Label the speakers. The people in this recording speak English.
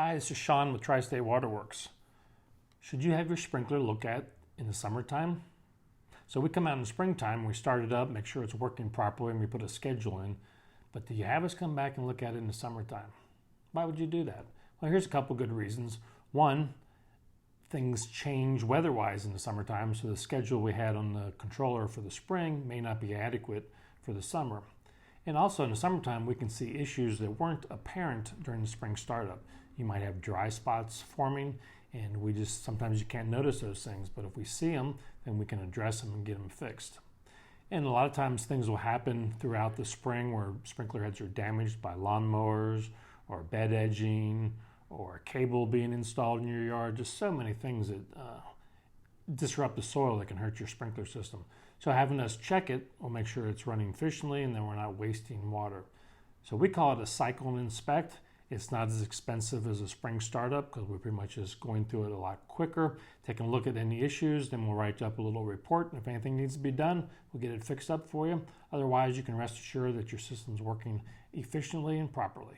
Speaker 1: Hi, this is Sean with TriState Water Works. Should you have your sprinkler looked at in the summertime? So we come out in the springtime, we start it up, make sure it's working properly, and we put a schedule in. But do you have us come back and look at it in the summertime? Why would you do that? Well, here's a couple good reasons. One, things change weather-wise in the summertime, so the schedule we had on the controller for the spring may not be adequate for the summer. And also in the summertime, we can see issues that weren't apparent during the spring startup. You might have dry spots forming, and sometimes you can't notice those things, but if we see them, then we can address them and get them fixed. And a lot of times things will happen throughout the spring where sprinkler heads are damaged by lawnmowers or bed edging or a cable being installed in your yard. Just so many things that disrupt the soil that can hurt your sprinkler system. So having us check it will make sure it's running efficiently and then we're not wasting water. So we call it a cycle and inspect. It's not as expensive as a spring startup because we're pretty much just going through it a lot quicker, taking a look at any issues, then we'll write up a little report, and if anything needs to be done, we'll get it fixed up for you. Otherwise, you can rest assured that your system's working efficiently and properly.